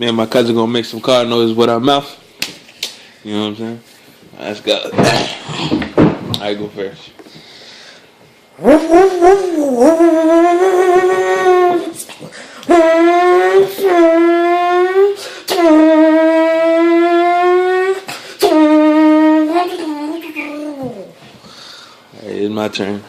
Me and my cousin gonna make some car noises with our mouth. You know what I'm saying? Let's go. I go first. Hey, it's my turn.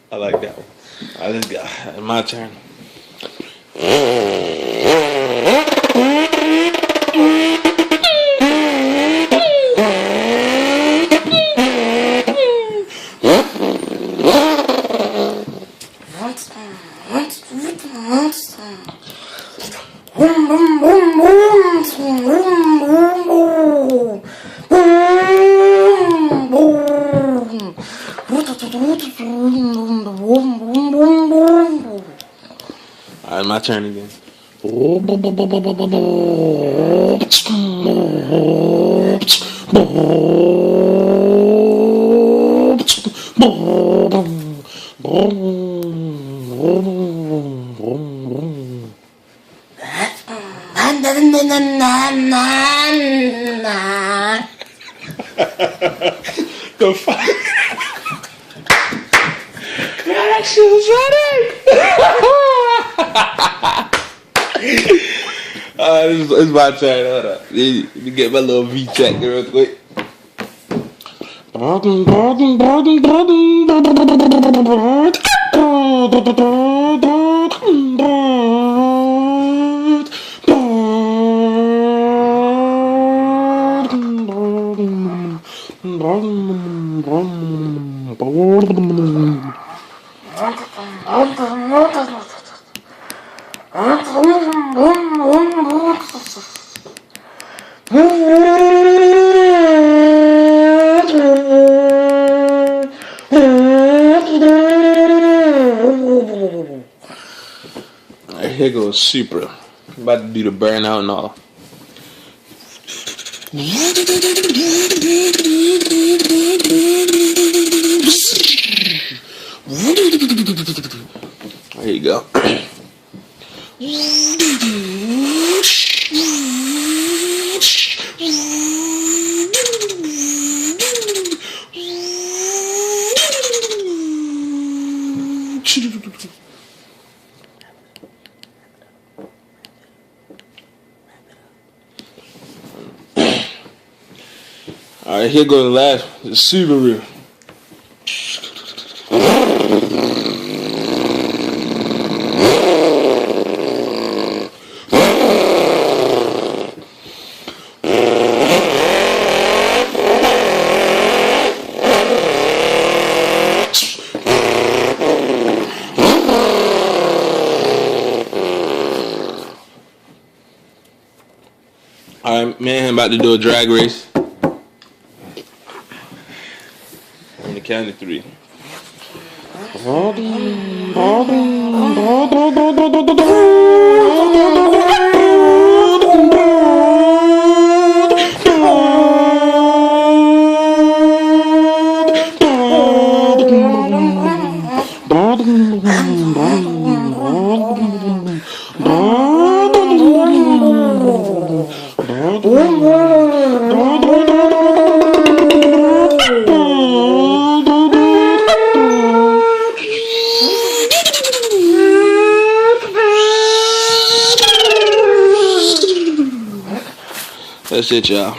I like that one. I just got it's my turn. Alright, my turn again. The fuck? That shit was funny. It's my turn. Hold up. Let me get my little V-check real quick. Alright, here goes Supra. I'm about to do the burnout and all. There you go. Alright, here goes the last one. The Subaru. Alright, man, I'm about to do a drag race. On the count of 3. That's it, y'all.